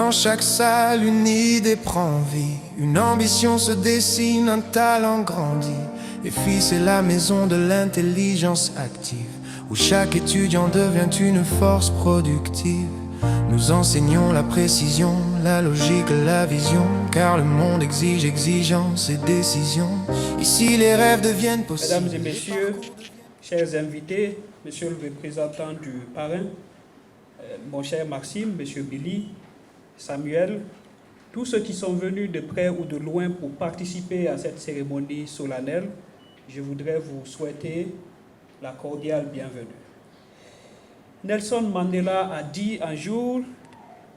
Dans chaque salle, une idée prend vie, une ambition se dessine, un talent grandit. Et FI, c'est la maison de l'intelligence active, où chaque étudiant devient une force productive. Nous enseignons la précision, la logique, la vision, car le monde exige exigence et décision. Ici, les rêves deviennent possibles. Mesdames et messieurs, chers invités, monsieur le représentant du parrain, mon cher Maxime, monsieur Billy, Samuel, tous ceux qui sont venus de près ou de loin pour participer à cette cérémonie solennelle, je voudrais vous souhaiter la cordiale bienvenue. Nelson Mandela a dit un jour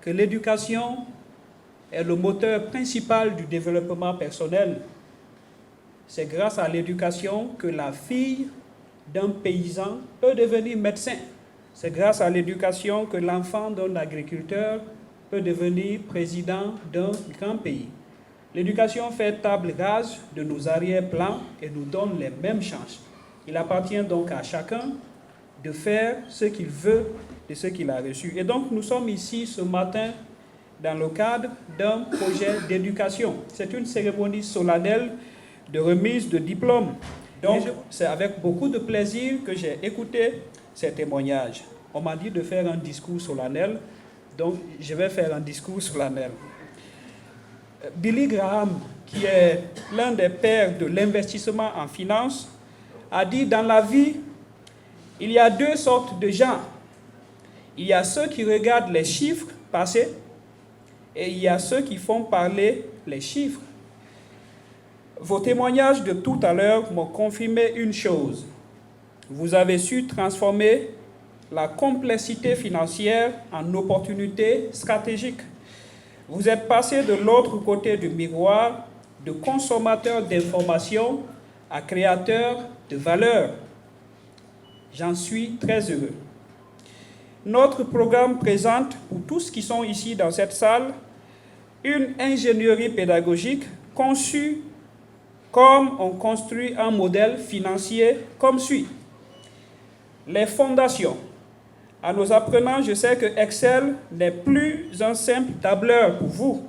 que l'éducation est le moteur principal du développement personnel. C'est grâce à l'éducation que la fille d'un paysan peut devenir médecin. C'est grâce à l'éducation que l'enfant d'un agriculteur peut devenir président d'un grand pays. L'éducation fait table rase de nos arrière-plans et nous donne les mêmes chances. Il appartient donc à chacun de faire ce qu'il veut de ce qu'il a reçu. Et donc nous sommes ici ce matin dans le cadre d'un projet d'éducation. C'est une cérémonie solennelle de remise de diplôme. Donc c'est avec beaucoup de plaisir que j'ai écouté ces témoignages. On m'a dit de faire un discours solennel, donc je vais faire un discours solennel. Billy Graham, qui est l'un des pères de l'investissement en finance, a dit: dans la vie, il y a deux sortes de gens. Il y a ceux qui regardent les chiffres passer et il y a ceux qui font parler les chiffres. Vos témoignages de tout à l'heure m'ont confirmé une chose. Vous avez su transformer la complexité financière en opportunité stratégique. Vous êtes passé de l'autre côté du miroir, de consommateur d'informations à créateur de valeur. J'en suis très heureux. Notre programme présente, pour tous qui sont ici dans cette salle, une ingénierie pédagogique conçue comme on construit un modèle financier comme suit. Les fondations. À nos apprenants, je sais que Excel n'est plus un simple tableur pour vous,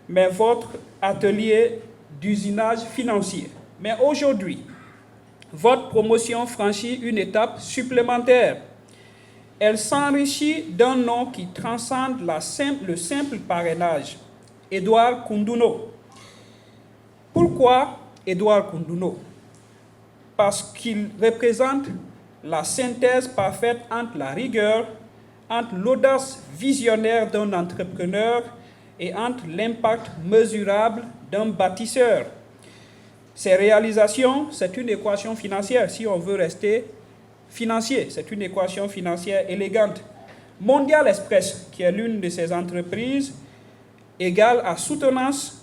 mais votre atelier d'usinage financier. Mais aujourd'hui, votre promotion franchit une étape supplémentaire. Elle s'enrichit d'un nom qui transcende le simple parrainage, Edouard Kounduno. Pourquoi Edouard Kounduno? Parce qu'il représente la synthèse parfaite entre la rigueur, entre l'audace visionnaire d'un entrepreneur et entre l'impact mesurable d'un bâtisseur. Ces réalisations, c'est une équation financière, si on veut rester financier, c'est une équation financière élégante. Mondial Express, qui est l'une de ces entreprises, égale à soutenance,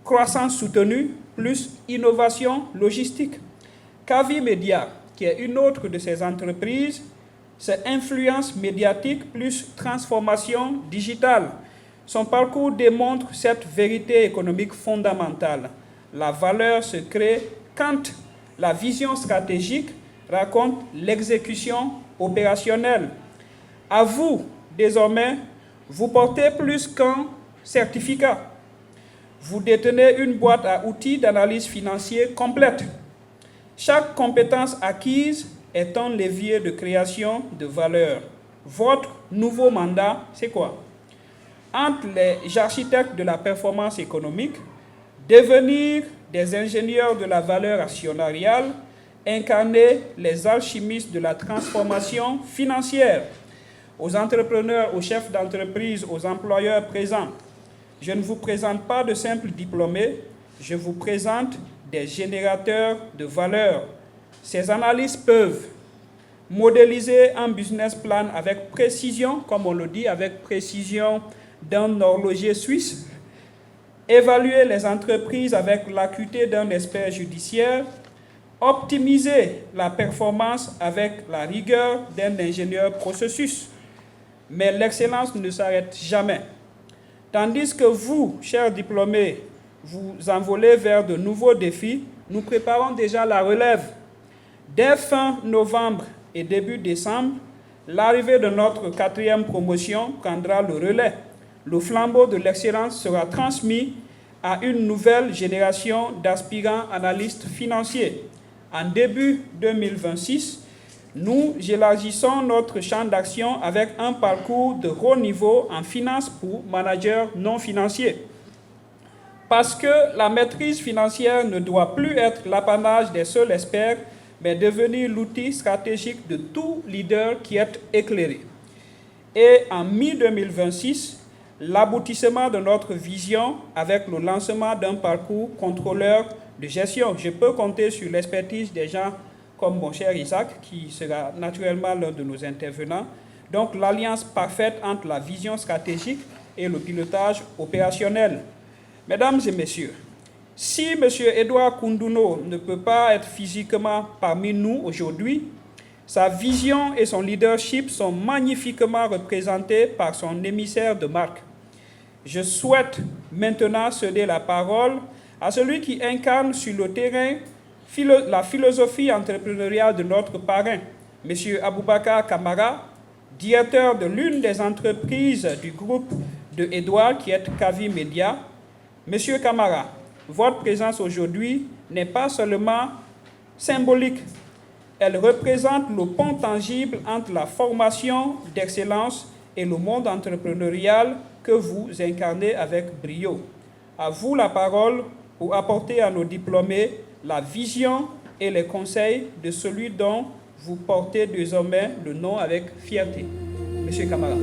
croissance soutenue, plus innovation logistique. Kavi Media, qui est une autre de ces entreprises, c'est influence médiatique plus transformation digitale. Son parcours démontre cette vérité économique fondamentale. La valeur se crée quand la vision stratégique raconte l'exécution opérationnelle. À vous, désormais, vous portez plus qu'un certificat. Vous détenez une boîte à outils d'analyse financière complète. Chaque compétence acquise est un levier de création de valeur. Votre nouveau mandat, c'est quoi? Entre les architectes de la performance économique, devenir des ingénieurs de la valeur actionnariale, incarner les alchimistes de la transformation financière. Aux entrepreneurs, aux chefs d'entreprise, aux employeurs présents, je ne vous présente pas de simples diplômés, je vous présente des générateurs de valeur. Ces analyses peuvent modéliser un business plan avec précision, comme on le dit, avec précision d'un horloger suisse, évaluer les entreprises avec l'acuité d'un expert judiciaire, optimiser la performance avec la rigueur d'un ingénieur processus. Mais l'excellence ne s'arrête jamais. Tandis que vous, chers diplômés, vous envolez vers de nouveaux défis, nous préparons déjà la relève. Dès fin novembre et début décembre, l'arrivée de notre 4e promotion prendra le relais. le flambeau de l'excellence sera transmis à une nouvelle génération d'aspirants analystes financiers. En début 2026, nous élargissons notre champ d'action avec un parcours de haut niveau en finance pour managers non financiers. Parce que la maîtrise financière ne doit plus être l'apanage des seuls experts, mais devenir l'outil stratégique de tout leader qui est éclairé. Et en mi-2026, l'aboutissement de notre vision avec le lancement d'un parcours contrôleur de gestion. Je peux compter sur l'expertise des gens comme mon cher Isaac, qui sera naturellement l'un de nos intervenants. Donc l'alliance parfaite entre la vision stratégique et le pilotage opérationnel. Mesdames et messieurs, si M. Edouard Koundouno ne peut pas être physiquement parmi nous aujourd'hui, sa vision et son leadership sont magnifiquement représentés par son émissaire de marque. Je souhaite maintenant céder la parole à celui qui incarne sur le terrain la philosophie entrepreneuriale de notre parrain, M. Aboubakar Kamara, directeur de l'une des entreprises du groupe de Edouard, qui est Kavi Media. Monsieur Kamara, votre présence aujourd'hui n'est pas seulement symbolique, elle représente le pont tangible entre la formation d'excellence et le monde entrepreneurial que vous incarnez avec brio. À vous la parole pour apporter à nos diplômés la vision et les conseils de celui dont vous portez désormais le nom avec fierté. Monsieur Kamara.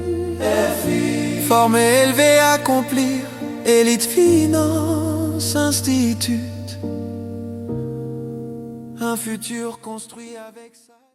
Formé, élevé, accomplir, Élite Finance Institute. Un futur construit avec ça.